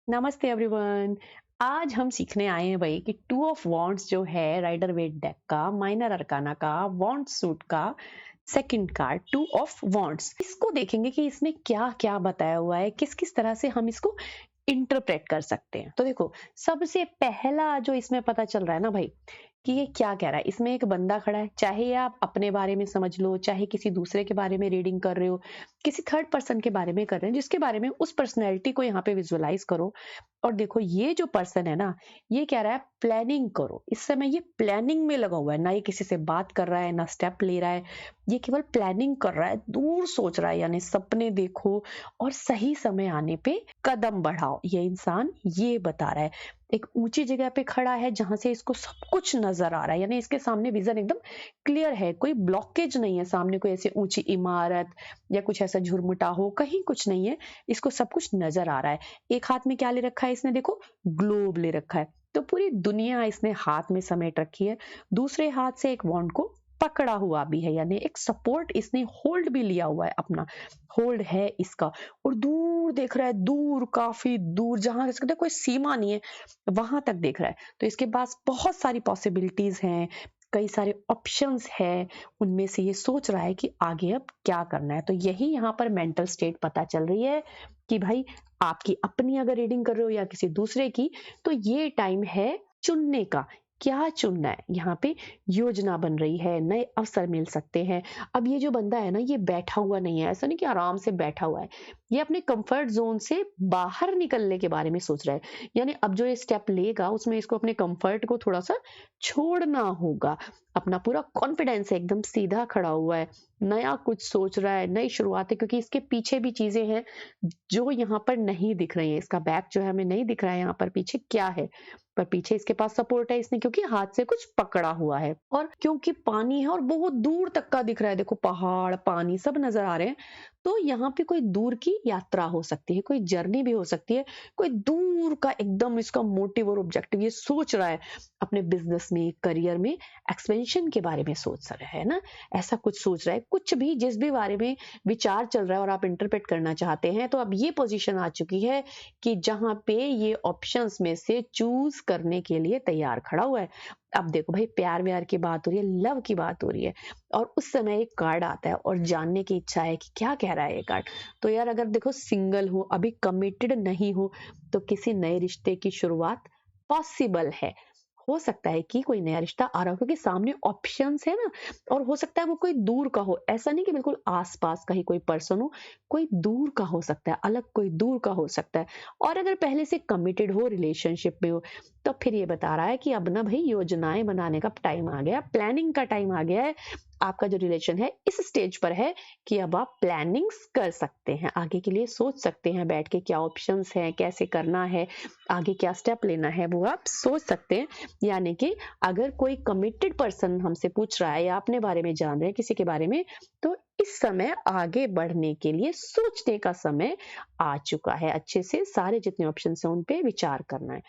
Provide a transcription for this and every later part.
नमस्ते एवरीवन। आज हम सीखने आए हैं भाई कि टू ऑफ वॉन्ट्स जो है राइडर वेट डेक का, माइनर अरकाना का, वॉन्ट सूट का second card two of wants, इसको देखेंगे कि इसमें क्या क्या बताया हुआ है, किस किस तरह से हम इसको इंटरप्रेट कर सकते हैं। तो देखो, सबसे पहला जो इसमें पता चल रहा है ना भाई, कि ये क्या कह रहा है। इसमें एक बंदा खड़ा है, चाहे ये आप अपने बारे में समझ लो, चाहे किसी दूसरे के बारे में रीडिंग कर रहे हो, किसी थर्ड पर्सन के बारे में कर रहे हैं, जिसके बारे में उस पर्सनैलिटी को यहाँ पे विजुअलाइज करो। और देखो, ये जो पर्सन है ना, ये कह रहा है प्लानिंग करो। इस समय ये प्लानिंग में लगा हुआ है, ना ये किसी से बात कर रहा है, ना स्टेप ले रहा है। ये केवल प्लानिंग कर रहा है, दूर सोच रहा है, यानी सपने देखो और सही समय आने पे कदम बढ़ाओ। ये इंसान ये बता रहा है। एक ऊंची जगह पे खड़ा है जहां से इसको सब कुछ नजर आ रहा है, यानी इसके सामने विजन एकदम क्लियर है, कोई ब्लॉकेज नहीं है सामने, कोई ऐसी ऊंची इमारत या कुछ ऐसा झुरमुटा हो, कहीं कुछ नहीं है। इसको सब कुछ नजर आ रहा है। एक हाथ में क्या ले रखा है इसने, देखो, ग्लोब ले रखा है। तो पूरी दुनिया इसने हाथ में समेट रखी है। दूसरे हाथ से एक वॉन्ड को पकड़ा हुआ भी है, यानी एक सपोर्ट इसने होल्ड भी लिया हुआ है, अपना होल्ड है इसका। और दूर देख रहा है, दूर, काफी दूर, जहां इसका कोई सीमा नहीं है, वहां तक देख रहा है। तो इसके पास बहुत सारी पॉसिबिलिटीज हैं, कई सारे ऑप्शंस हैं। उनमें से ये सोच रहा है कि आगे अब क्या करना है। तो यही यहाँ पर मेंटल स्टेट पता चल रही है कि भाई, आपकी अपनी अगर रीडिंग कर रहे हो या किसी दूसरे की, तो ये टाइम है चुनने का। क्या चुनना है, यहाँ पे योजना बन रही है, नए अवसर मिल सकते हैं। अब ये जो बंदा है ना, ये बैठा हुआ नहीं है, ऐसा नहीं कि आराम से बैठा हुआ है। ये अपने कंफर्ट जोन से बाहर निकलने के बारे में सोच रहा है। यानी अब जो ये स्टेप लेगा, उसमें इसको अपने कंफर्ट को थोड़ा सा छोड़ना होगा। अपना पूरा कॉन्फिडेंस है, एकदम सीधा खड़ा हुआ है, नया कुछ सोच रहा है, नई शुरुआत है। क्योंकि इसके पीछे भी चीजें हैं जो यहाँ पर नहीं दिख रही है। इसका बैक जो है हमें नहीं दिख रहा है, यहाँ पर पीछे क्या है। पर पीछे इसके पास सपोर्ट है, इसने क्योंकि हाथ से कुछ पकड़ा हुआ है, और क्योंकि पानी है और बहुत दूर तक का दिख रहा है। देखो, पहाड़, पानी सब नजर आ रहे हैं। तो यहाँ पे कोई दूर की यात्रा हो सकती है, कोई जर्नी भी हो सकती है, कोई दूर का एकदम इसका मोटिव और ऑब्जेक्टिव ये सोच रहा है। अपने बिजनेस में, करियर में एक्सपेंशन के बारे में सोच रहा है ना, ऐसा कुछ सोच रहा है। कुछ भी, जिस भी बारे में विचार चल रहा है और आप इंटरप्रेट करना चाहते हैं, तो अब ये पोजीशन आ चुकी है कि जहां पे ये ऑप्शंस में से चूज करने के लिए तैयार खड़ा हुआ है। अब देखो भाई, प्यार व्यार की बात हो रही है, लव की बात हो रही है, और उस समय एक कार्ड आता है और जानने की इच्छा है कि क्या कह रहा है ये कार्ड। तो यार, अगर देखो सिंगल हो, अभी कमिटेड नहीं हो, तो किसी नए रिश्ते की शुरुआत पॉसिबल है। हो सकता है कि कोई नया रिश्ता आ रहा हो, क्योंकि सामने ऑप्शंस है ना। और हो सकता है वो कोई दूर का हो, ऐसा नहीं कि बिल्कुल आसपास का ही कोई पर्सन हो, कोई दूर का हो सकता है, अलग कोई दूर का हो सकता है। और अगर पहले से कमिटेड हो, रिलेशनशिप में हो, तो फिर ये बता रहा है कि अब ना भाई, योजनाएं बनाने का टाइम आ गया, प्लानिंग का टाइम आ गया है। आपका जो रिलेशन है इस स्टेज पर है कि अब आप प्लानिंग्स कर सकते हैं, आगे के लिए सोच सकते हैं बैठ के, क्या ऑप्शंस हैं, कैसे करना है, आगे क्या स्टेप लेना है, वो आप सोच सकते हैं। यानी कि अगर कोई कमिटेड पर्सन हमसे पूछ रहा है या अपने बारे में जान रहे हैं किसी के बारे में, तो इस समय आगे बढ़ने के लिए सोचने का समय आ चुका है। अच्छे से सारे जितने ऑप्शन हैं उन पे विचार करना है।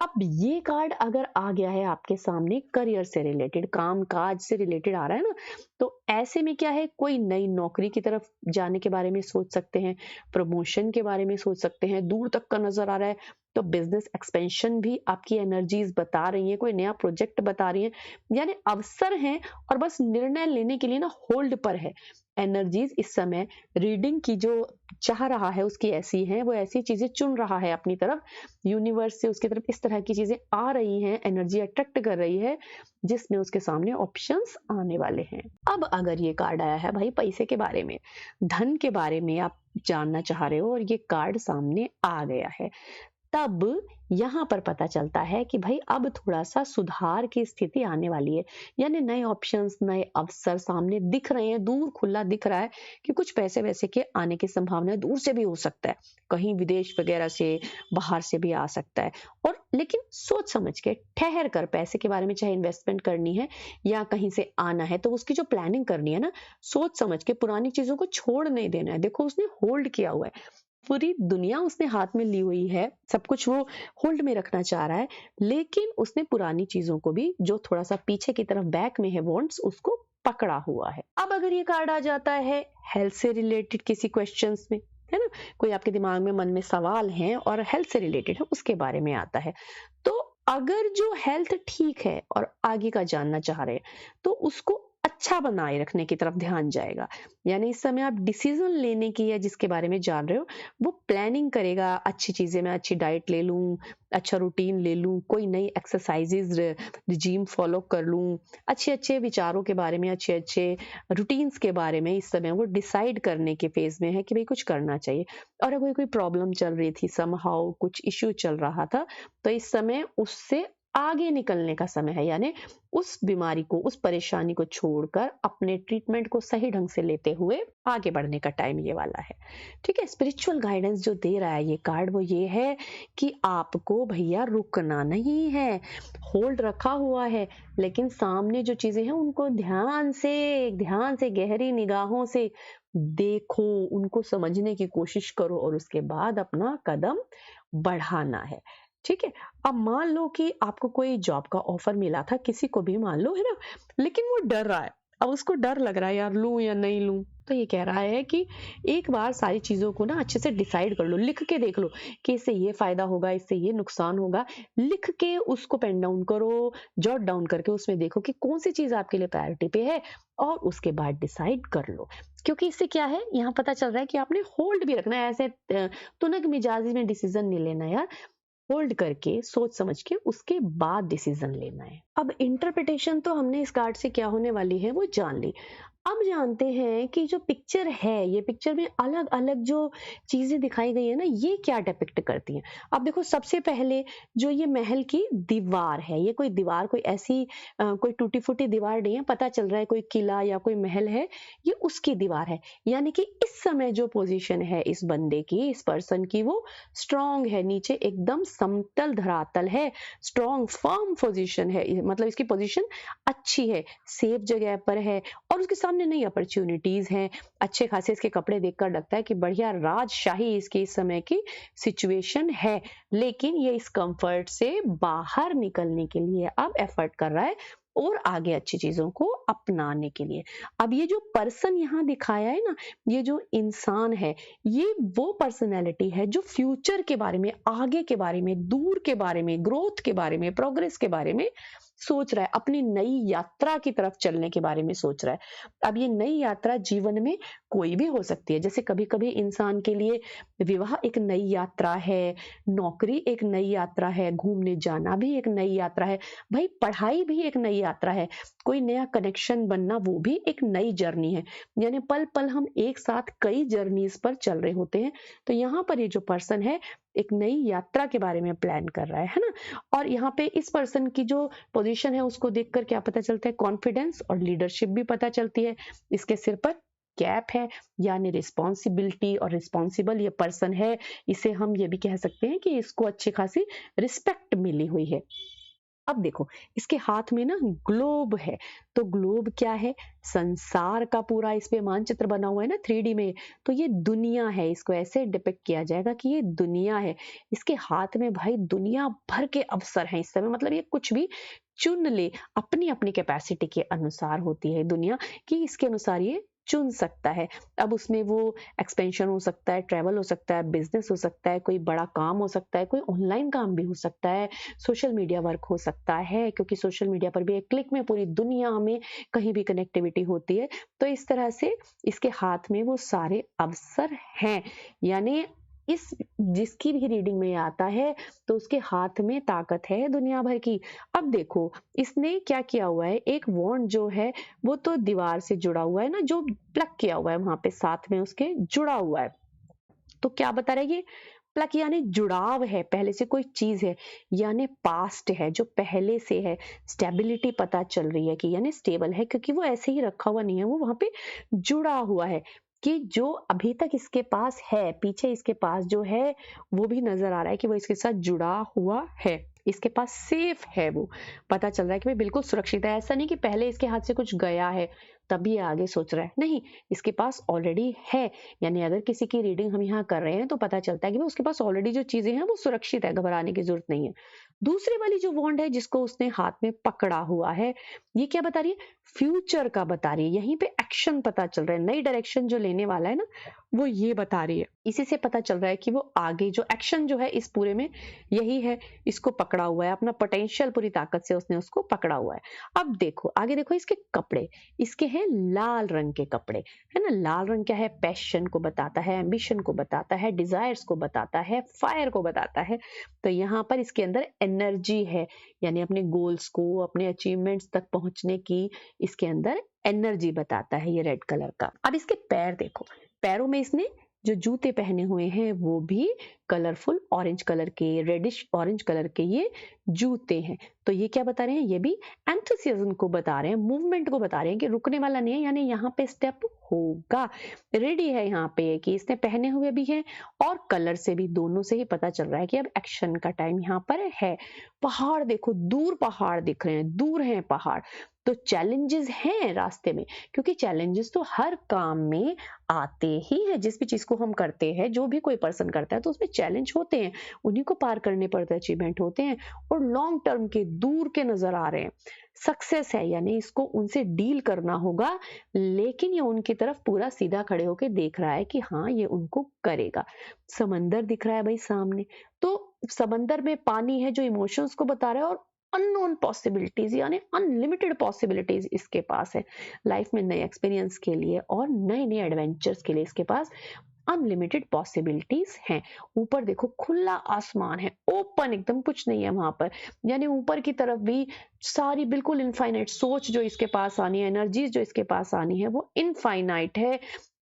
अब ये कार्ड अगर आ गया है आपके सामने, करियर से रिलेटेड, काम काज से रिलेटेड आ रहा है ना, तो ऐसे में क्या है, कोई नई नौकरी की तरफ जाने के बारे में सोच सकते हैं, प्रमोशन के बारे में सोच सकते हैं, दूर तक का नजर आ रहा है। तो बिजनेस एक्सपेंशन भी आपकी एनर्जीज बता रही है, कोई नया प्रोजेक्ट बता रही है, यानी अवसर हैं। और बस निर्णय लेने के लिए ना होल्ड पर है एनर्जीज इस समय। रीडिंग की जो चाह रहा है उसकी ऐसी है, वो ऐसी चीजें चुन रहा है अपनी तरफ, यूनिवर्स से उसकी तरफ इस तरह की चीजें आ रही हैं, एनर्जी अट्रैक्ट कर रही है, जिसमें उसके सामने ऑप्शंस आने वाले हैं। अब अगर ये कार्ड आया है भाई पैसे के बारे में, धन के बारे में आप जानना चाह रहे हो, और ये कार्ड सामने आ गया है, तब यहाँ पर पता चलता है कि भाई अब थोड़ा सा सुधार की स्थिति आने वाली है। यानी नए ऑप्शंस, नए अवसर सामने दिख रहे हैं, दूर खुला दिख रहा है कि कुछ पैसे वैसे के आने की संभावना है, दूर से भी हो सकता है, कहीं विदेश वगैरह से, बाहर से भी आ सकता है। और लेकिन सोच समझ के, ठहर कर, पैसे के बारे में चाहे इन्वेस्टमेंट करनी है या कहीं से आना है, तो उसकी जो प्लानिंग करनी है ना, सोच समझ के, पुरानी चीजों को छोड़ नहीं देना है। देखो, उसने होल्ड किया हुआ है, पूरी दुनिया उसने हाथ में ली हुई है, सब कुछ वो होल्ड में रखना चाह रहा है, लेकिन उसने पुरानी चीजों को भी, जो थोड़ा सा पीछे की तरफ बैक में है वॉन्ट्स, उसको पकड़ा हुआ है। अब अगर ये कार्ड आ जाता है हेल्थ से रिलेटेड किसी क्वेश्चंस में, है ना, कोई आपके दिमाग में मन में सवाल हैं और हेल्थ से रिलेटेड है, उसके बारे में आता है। तो अगर जो हेल्थ ठीक है और आगे का जानना चाह रहे हैं, तो उसको अच्छा बनाए रखने की तरफ ध्यान जाएगा। यानी इस समय आप डिसीजन लेने की या जिसके बारे में जान रहे हो, वो प्लानिंग करेगा, अच्छी चीजें, मैं अच्छी डाइट ले लूं, अच्छा रूटीन ले लूं, कोई नई एक्सरसाइजेज रिजीम फॉलो कर लूं, अच्छे अच्छे विचारों के बारे में, अच्छे अच्छे रूटीन्स के बारे में इस समय वो डिसाइड करने के फेज में है कि भाई कुछ करना चाहिए। और अगर कोई प्रॉब्लम चल रही थी, समहाउ कुछ इश्यू चल रहा था, तो इस समय उससे आगे निकलने का समय है। यानी उस बीमारी को, उस परेशानी को छोड़कर अपने ट्रीटमेंट को सही ढंग से लेते हुए आगे बढ़ने का टाइम ये वाला है। ठीक है, स्पिरिचुअल गाइडेंस जो दे रहा है ये कार्ड, वो ये है कि आपको भैया रुकना नहीं है, होल्ड रखा हुआ है, लेकिन सामने जो चीजें हैं उनको ध्यान से गहरी निगाहों से देखो, उनको समझने की कोशिश करो और उसके बाद अपना कदम बढ़ाना है। ठीक है, अब मान लो कि आपको कोई जॉब का ऑफर मिला था, किसी को भी मान लो, है ना, लेकिन वो डर रहा है। अब उसको डर लग रहा है, यार लूं या नहीं लूं। तो ये कह रहा है कि एक बार सारी चीजों को ना अच्छे से डिसाइड कर लो, लिख के देख लो कि इससे ये फायदा होगा, इससे ये नुकसान होगा। लिख के उसको पेन डाउन करो, जॉट डाउन करके उसमें देखो कि कौन सी चीज आपके लिए प्रायोरिटी पे है, और उसके बाद डिसाइड कर लो। क्योंकि इससे क्या है, यहाँ पता चल रहा है कि आपने होल्ड भी रखना है, ऐसे तुनक मिजाजी में डिसीजन नहीं लेना यार, होल्ड करके सोच समझ के उसके बाद डिसीजन लेना है। अब इंटरप्रिटेशन तो हमने इस कार्ड से क्या होने वाली है वो जान ली। अब जानते हैं कि जो पिक्चर है, ये पिक्चर में अलग अलग जो चीजें दिखाई गई है ना, ये क्या डिपिक्ट करती हैं। अब देखो, सबसे पहले जो ये महल की दीवार है, ये कोई दीवार, कोई ऐसी कोई टूटी फूटी दीवार नहीं है, पता चल रहा है कोई किला या कोई महल है, ये उसकी दीवार है। यानी कि इस समय जो पोजीशन है इस बंदे की, इस पर्सन की, वो स्ट्रांग है, नीचे एकदम समतल धरातल है, स्ट्रांग फर्म पोजीशन है, मतलब इसकी पोजीशन अच्छी है, सेफ जगह पर है, और उसके सामने नई अपॉर्चुनिटीज हैं। अच्छे खासे इसके कपड़े देखकर लगता है कि बढ़िया राजशाही इसकी इस समय की सिचुएशन है, लेकिन ये इस कंफर्ट से बाहर निकलने के लिए अब एफर्ट कर रहा है और आगे अच्छी चीजों को अपनाने के लिए। अब ये जो पर्सन यहाँ दिखाया है ना, ये जो इंसान है, ये वो पर्सनैलिटी है जो फ्यूचर के बारे में, आगे के बारे में, दूर के बारे में, ग्रोथ के बारे में, प्रोग्रेस के बारे में सोच रहा है, अपनी नई यात्रा की तरफ चलने के बारे में सोच रहा है। अब ये नई यात्रा जीवन में कोई भी हो सकती है। जैसे कभी कभी इंसान के लिए विवाह एक नई यात्रा है, नौकरी एक नई यात्रा है, घूमने जाना भी एक नई यात्रा है, भाई पढ़ाई भी एक नई यात्रा है, कोई नया कनेक्शन बनना वो भी एक नई जर्नी है। यानी पल पल हम एक साथ कई जर्नीज पर चल रहे होते हैं। तो यहाँ पर ये जो पर्सन है एक नई यात्रा के बारे में प्लान कर रहा है ना। और यहाँ पे इस पर्सन की जो पोजीशन है उसको देखकर क्या पता चलता है, कॉन्फिडेंस और लीडरशिप भी पता चलती है। इसके सिर पर कैप है, यानी रिस्पॉन्सिबिलिटी और रिस्पॉन्सिबल ये पर्सन है। इसे हम ये भी कह सकते हैं कि इसको अच्छी खासी रिस्पेक्ट मिली हुई है। अब देखो, इसके हाथ में ना ग्लोब है, तो ग्लोब क्या है, संसार का पूरा इस पे मानचित्र बना हुआ है ना 3D में, तो ये दुनिया है। इसको ऐसे डिपिक्ट किया जाएगा कि ये दुनिया है। इसके हाथ में भाई दुनिया भर के अवसर हैं इस समय, मतलब ये कुछ भी चुन ले, अपनी अपनी कैपेसिटी के अनुसार होती है दुनिया कि इसके अनुसार ये चुन सकता है। अब उसमें वो एक्सपेंशन हो सकता है, ट्रैवल हो सकता है, बिजनेस हो सकता है, कोई बड़ा काम हो सकता है, कोई ऑनलाइन काम भी हो सकता है, सोशल मीडिया वर्क हो सकता है, क्योंकि सोशल मीडिया पर भी एक क्लिक में पूरी दुनिया में कहीं भी कनेक्टिविटी होती है। तो इस तरह से इसके हाथ में वो सारे अवसर हैं। यानी इस जिसकी भी रीडिंग में आता है तो उसके हाथ में ताकत है दुनिया भर की। अब देखो, इसने क्या किया हुआ है, एक वॉन्ड जो है वो तो दीवार से जुड़ा हुआ है ना, जो प्लग किया हुआ है वहां पे साथ में उसके जुड़ा हुआ है। तो क्या बता रहा है ये, प्लग यानी जुड़ाव है, पहले से कोई चीज है, यानी पास्ट है जो पहले से है। स्टेबिलिटी पता चल रही है कि यानी स्टेबल है, क्योंकि वो ऐसे ही रखा हुआ नहीं है, वो वहां पे जुड़ा हुआ है। कि जो अभी तक इसके पास है, पीछे इसके पास जो है वो भी नजर आ रहा है कि वो इसके साथ जुड़ा हुआ है, इसके पास सेफ है। वो पता चल रहा है कि भाई बिल्कुल सुरक्षित है। ऐसा नहीं कि पहले इसके हाथ से कुछ गया है तभी आगे सोच रहा है, नहीं, इसके पास ऑलरेडी है। यानी अगर किसी की रीडिंग हम यहाँ कर रहे हैं तो पता चलता है कि उसके पास ऑलरेडी जो चीजें हैं वो सुरक्षित है, घबराने की जरूरत नहीं है। दूसरी वाली जो वॉन्ड है जिसको उसने हाथ में पकड़ा हुआ है, ये क्या बता रही है? फ्यूचर का बता रही है। यहीं पे एक्शन पता चल रहा है, नई डायरेक्शन जो लेने वाला है ना, वो ये बता रही है। इसी से पता चल रहा है कि वो आगे जो एक्शन जो है इस पूरे में यही है, इसको पकड़ा हुआ है, अपना पोटेंशियल पूरी ताकत से उसने उसको पकड़ा हुआ है। अब देखो आगे, देखो इसके कपड़े, इसके हैं लाल रंग के कपड़े, है ना। लाल रंग क्या है? पैशन को बताता है, एम्बिशन को बताता है, डिजायर्स को बताता है, फायर को बताता है। तो यहाँ पर इसके अंदर एनर्जी है, यानी अपने गोल्स को, अपने अचीवमेंट्स तक पहुंचने की इसके अंदर एनर्जी बताता है ये रेड कलर का। अब इसके पैर देखो, पैरों में इसने जो जूते पहने हुए हैं वो भी कलरफुल ऑरेंज कलर के, रेडिश ऑरेंज कलर के ये जूते हैं। तो ये क्या बता रहे हैं? ये भी एंथुसियाज्म को बता रहे हैं, मूवमेंट को बता रहे हैं कि रुकने वाला नहीं है, यानी यहाँ पे स्टेप होगा, रेडी है यहाँ पे, कि इसने पहने हुए भी हैं और कलर से भी, दोनों से ही पता चल रहा है कि अब एक्शन का टाइम यहाँ पर है। पहाड़ देखो, दूर पहाड़ दिख रहे हैं, दूर हैं पहाड़। तो चैलेंजेस हैं रास्ते में, क्योंकि चैलेंजेस तो हर काम में आते ही हैं। जिस भी चीज को हम करते हैं, जो भी कोई पर्सन करता है, तो उसमें चैलेंज होते हैं, उन्हीं को पार करने पड़ते, अचीवमेंट होते हैं और लॉन्ग टर्म के, दूर के नजर आ रहे हैं। सक्सेस है, यानी इसको उनसे डील करना होगा, लेकिन ये उनकी तरफ पूरा सीधा खड़े होके देख रहा है कि हाँ ये उनको करेगा। समंदर दिख रहा है भाई सामने, तो समंदर में पानी है जो इमोशंस को बता रहा है, और अननोन पॉसिबिलिटीज, यानी अनलिमिटेड पॉसिबिलिटीज इसके पास है लाइफ में, नए एक्सपीरियंस के लिए और नए नए एडवेंचर्स के लिए इसके पास अनलिमिटेड पॉसिबिलिटीज हैं। ऊपर देखो खुला आसमान है, ओपन एकदम, कुछ नहीं है वहां पर, यानी ऊपर की तरफ भी सारी बिल्कुल इनफाइनाइट सोच जो इसके पास आनी है, एनर्जीज जो इसके पास आनी है, वो इनफाइनाइट है,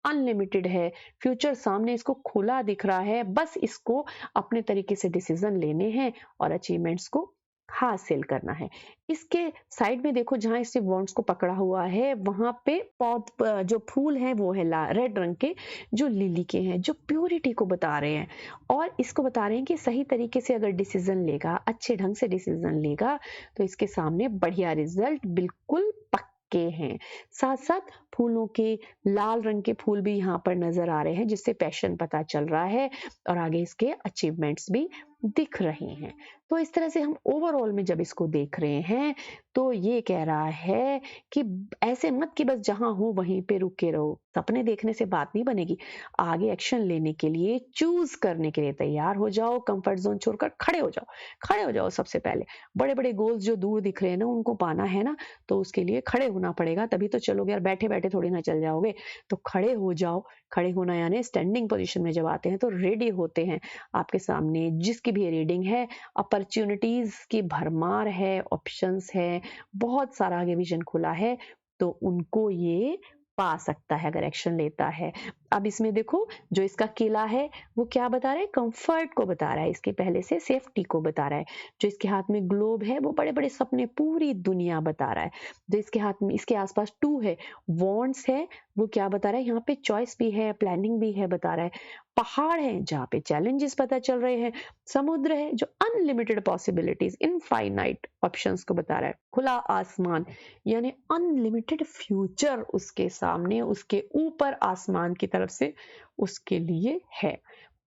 अनलिमिटेड है। फ्यूचर सामने इसको खुला दिख रहा है, बस इसको अपने तरीके से डिसीजन लेने हैं और अचीवमेंट्स को हासिल करना है। इसके साइड में देखो, जहां इसने वॉन्ड्स को पकड़ा हुआ है, वहां पे पौध जो फूल हैं वो है रेड रंग के, जो लिली के हैं, जो प्योरिटी को बता रहे हैं, और इसको बता रहे हैं कि सही तरीके से अगर डिसीजन लेगा, अच्छे ढंग से डिसीजन लेगा, तो इसके सामने बढ़िया रिजल्ट बिल्कुल पक्के हैं। साथ साथ फूलों के लाल रंग के फूल भी यहाँ पर नजर आ रहे हैं, जिससे पैशन पता चल रहा है और आगे इसके अचीवमेंट्स भी दिख रहे हैं। तो इस तरह से हम ओवरऑल में जब इसको देख रहे हैं, तो ये कह रहा है कि ऐसे मत कि बस जहां हो वहीं पे रुके रहो। सपने देखने से बात नहीं बनेगी, आगे एक्शन लेने के लिए, चूज करने के लिए तैयार हो जाओ, कंफर्ट जोन छोड़कर खड़े हो जाओ, खड़े हो जाओ। सबसे पहले बड़े बड़े गोल्स जो दूर दिख रहे हैं ना, उनको पाना है ना, तो उसके लिए खड़े होना पड़ेगा, तभी तो चलोगे यार, बैठे बैठे थोड़ी ना चल जाओगे। तो खड़े हो जाओ। खड़े होना यानी स्टैंडिंग पोजीशन में जब आते हैं तो रेडी होते हैं। आपके सामने जिसकी भी रीडिंग है, अपॉर्चुनिटीज की भरमार है, ऑप्शंस है, बहुत सारा आगे विजन खुला है, तो उनको ये पा सकता है अगर एक्शन लेता है। अब इसमें देखो, जो इसका किला है वो क्या बता रहा है? कंफर्ट को बता रहा है, इसके पहले से सेफ्टी को बता रहा है। जो इसके हाथ में ग्लोब है वो बड़े बड़े सपने, पूरी दुनिया बता रहा है। जो इसके हाथ में, इसके आसपास टू है, वॉन्ड्स है, वो क्या बता रहा है? यहाँ पे चॉइस भी है, प्लानिंग भी है, बता रहा है। पहाड़ है जहाँ पे चैलेंजेस पता चल रहे हैं। समुद्र है जो अनलिमिटेड पॉसिबिलिटीज, इनफाइनाइट ऑप्शंस को बता रहा है। खुला आसमान यानी अनलिमिटेड फ्यूचर उसके सामने, उसके ऊपर आसमान की तरफ से उसके लिए है।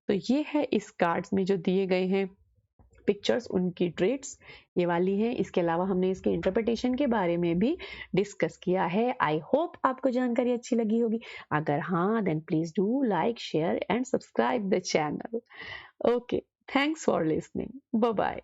तो ये है इस कार्ड्स में जो दिए गए हैं पिक्चर्स, उनकी ट्रेट्स ये वाली हैं। इसके अलावा हमने इसके इंटरप्रिटेशन के बारे में भी डिस्कस किया है। आई होप आपको जानकारी अच्छी लगी होगी। अगर हाँ, then please do like, share and subscribe the channel. Okay, thanks for listening. Bye bye.